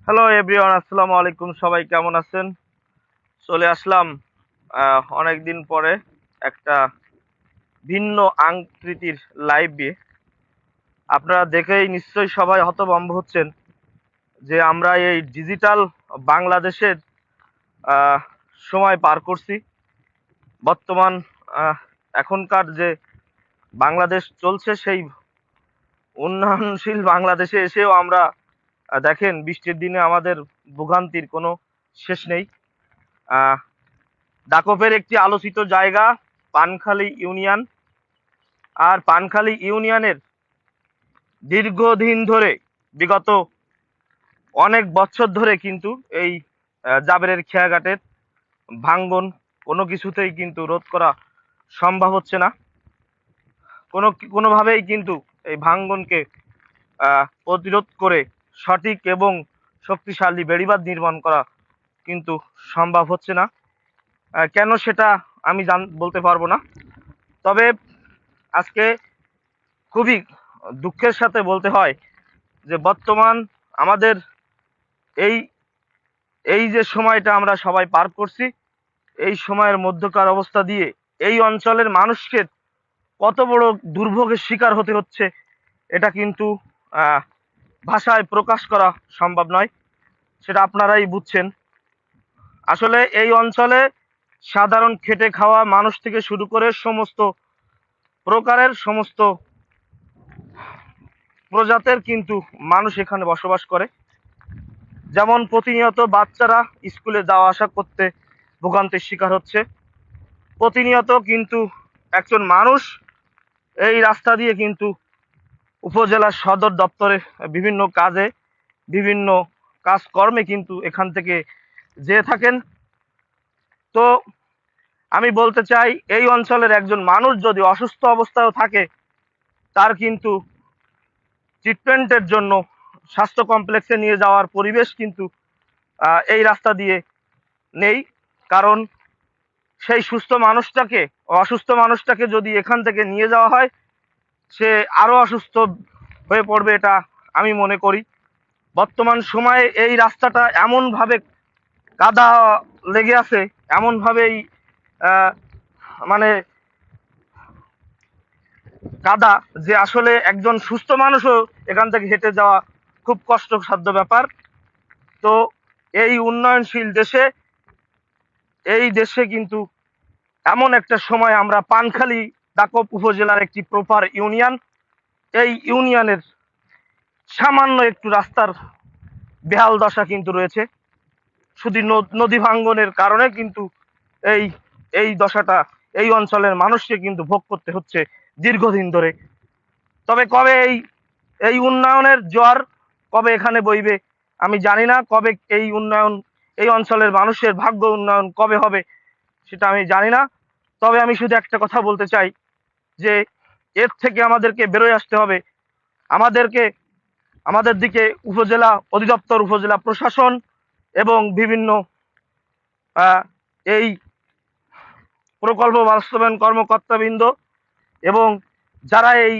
Hello everyone, আসসালামু আলাইকুম। সবাই কেমন আছেন? চলে আসলাম অনেকদিন পরে একটা ভিন্ন আকৃতির লাইভে। আপনারা দেখেই নিশ্চয়ই সবাই হতভম্ব হচ্ছেন যে আমরা এই ডিজিটাল বাংলাদেশের আহ, সময় পার করছি। বর্তমান এখনকার যে বাংলাদেশ চলছে, সেই উন্নয়নশীল বাংলাদেশে এসেও আমরা দেখেন বৃষ্টির দিনে আমাদের ভোগান্তির কোনো শেষ নেই। আহ, দাকপের একটি আলোচিত জায়গা পানখালী ইউনিয়ন। আর পানখালী ইউনিয়নের দীর্ঘদিন ধরে, বিগত অনেক বছর ধরে কিন্তু এই জাবেরের খেয়াঘাটের ভাঙ্গন কোনো কিছুতেই কিন্তু রোধ করা সম্ভব হচ্ছে না। কোনোভাবেই কিন্তু এই ভাঙ্গনকে প্রতিরোধ করে সঠিক এবং শক্তিশালী বেড়িবাঁধ নির্মাণ করা কিন্তু সম্ভব হচ্ছে না। কেন সেটা আমি বলতে পারবো না। তবে আজকে খুবই দুঃখের সাথে বলতে হয় যে বর্তমান আমাদের এই এই যে সময়টা আমরা সবাই পার করছি, এই সময়ের মধ্যকার অবস্থা দিয়ে এই অঞ্চলের মানুষকে কত বড় দুর্ভোগের শিকার হতে হচ্ছে, এটা কিন্তু আহ, ভাষায় প্রকাশ করা সম্ভব নয়। সেটা আপনারাই বুঝছেন। আসলে এই অঞ্চলে সাধারণ খেটে খাওয়া মানুষ থেকে শুরু করে সমস্ত প্রকারের সমস্ত প্রজাতের কিন্তু মানুষ এখানে বসবাস করে। যেমন প্রতিনিয়ত বাচ্চারা স্কুলে যাওয়া আসা করতে ভোগান্তির শিকার হচ্ছে। প্রতিনিয়ত কিন্তু একজন মানুষ এই রাস্তা দিয়ে কিন্তু উপজেলার সদর দপ্তরে বিভিন্ন কাজে, বিভিন্ন কাজকর্মে কিন্তু এখান থেকে যেয়ে থাকেন। তো আমি বলতে চাই, এই অঞ্চলের একজন মানুষ যদি অসুস্থ অবস্থায়ও থাকে, তার কিন্তু ট্রিটমেন্টের জন্য স্বাস্থ্য কমপ্লেক্সে নিয়ে যাওয়ার পরিবেশ কিন্তু এই রাস্তা দিয়ে নেই। কারণ সেই সুস্থ মানুষটাকে, অসুস্থ মানুষটাকে যদি এখান থেকে নিয়ে যাওয়া হয়, সে আরো অসুস্থ হয়ে পড়বে, এটা আমি মনে করি। বর্তমান সময়ে এই রাস্তাটা এমন ভাবে কাদা লেগে আছে, এমন ভাবেই আহ, মানে কাদা, যে আসলে একজন সুস্থ মানুষও এখান থেকে হেঁটে যাওয়া খুব কষ্টসাধ্য ব্যাপার। তো এই উন্নয়নশীল দেশে, এই দেশে কিন্তু এমন একটা সময় আমরা পানখালী দাকপ উপজেলার একটি প্রপার ইউনিয়ন, এই ইউনিয়নের সামান্য একটু রাস্তার বেহাল দশা কিন্তু রয়েছে। শুধু নদী ভাঙ্গনের কারণে কিন্তু এই এই দশাটা এই অঞ্চলের মানুষকে কিন্তু ভোগ করতে হচ্ছে দীর্ঘদিন ধরে। তবে কবে এই এই উন্নয়নের জোয়ার কবে এখানে বইবে আমি জানি না। কবে এই উন্নয়ন, এই অঞ্চলের মানুষের ভাগ্য উন্নয়ন কবে হবে সেটা আমি জানি না। তবে আমি শুধু একটা কথা বলতে চাই যে এর থেকে আমাদেরকে বেরোয় আসতে হবে। আমাদেরকে, আমাদের দিকে উপজেলা অধিদপ্তর, উপজেলা প্রশাসন এবং বিভিন্ন এই প্রকল্প বাস্তবায়ন কর্মকর্তাবৃন্দ এবং যারা এই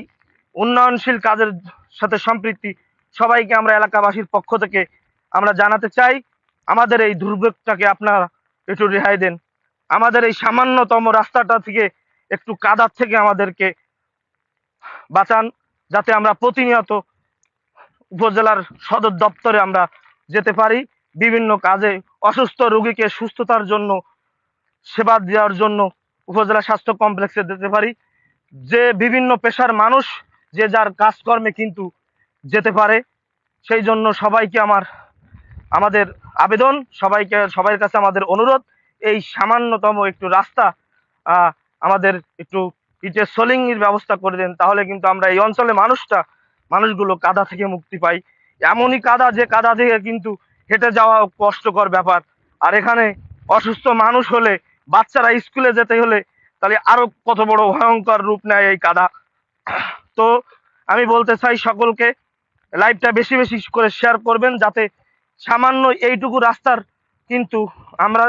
উন্নয়নশীল কাজের সাথে সম্পৃক্তি, সবাইকে আমরা এলাকাবাসীর পক্ষ থেকে আমরা জানাতে চাই, আমাদের এই দুর্ভোগটাকে আপনারা একটু রেহাই দেন। আমাদের এই সামান্যতম রাস্তাটা থেকে, একটু কাদার থেকে আমাদেরকে বাঁচান, যাতে আমরা প্রতিনিয়ত উপজেলার সদর দপ্তরে আমরা যেতে পারি, বিভিন্ন কাজে অসুস্থ রোগীকে সুস্থতার জন্য সেবা দেওয়ার জন্য উপজেলা স্বাস্থ্য কমপ্লেক্সে যেতে পারি। যে বিভিন্ন পেশার মানুষ যে যার কাজকর্মে কিন্তু যেতে পারে। সেই জন্য সবাইকে আমাদের আবেদন, সবার কাছে আমাদের অনুরোধ, এই সামান্যতম একটু রাস্তা আমাদের একটু ইটের সোলিং এর ব্যবস্থা করে দেন, তাহলে কিন্তু আমরা এই অঞ্চলে মানুষগুলো কাদা থেকে মুক্তি পাই। এমনই কাদা, যে কাদা থেকে কিন্তু হেঁটে যাওয়া কষ্টকর ব্যাপার। আর এখানে অসুস্থ মানুষ হলে, বাচ্চারা স্কুলে যেতে হলে, তাহলে আরো কত বড় ভয়ঙ্কর রূপ নেয় এই কাদা। তো আমি বলতে চাই সকলকে, লাইভটা বেশি বেশি করে শেয়ার করবেন, যাতে সামান্য এইটুকু রাস্তার কিন্তু আমরা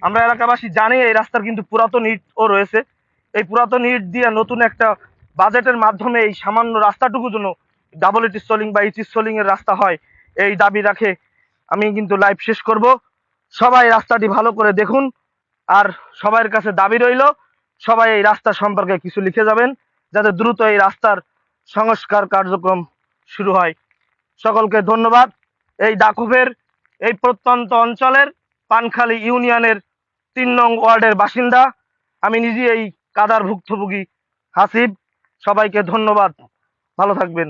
আমরা এলাকাবাসী জানি এই রাস্তার কিন্তু পুরাতন ইটও রয়েছে। এই পুরাতন ইট দিয়ে নতুন একটা বাজেটের মাধ্যমে এই সামান্য রাস্তাটুকু জন্য ডাবল ইটি সোলিং বা ইটি সোলিং এর রাস্তা হয়, এই দাবি রাখে আমি কিন্তু লাইভ শেষ করব। সবাই রাস্তাটি ভালো করে দেখুন, আর সবার কাছে দাবি রইল সবাই এই রাস্তা সম্পর্কে কিছু লিখে যাবেন, যাতে দ্রুত এই রাস্তার সংস্কার কার্যক্রম শুরু হয়। সকলকে ধন্যবাদ। এই দাকুফের এই প্রত্যন্ত অঞ্চলের পানখালী ইউনিয়নের ৩ নং ওয়ার্ডের বাসিন্দা, আমি নিজে এই কাদার ভুক্তভোগী হাসিব। সবাইকে ধন্যবাদ, ভালো থাকবেন।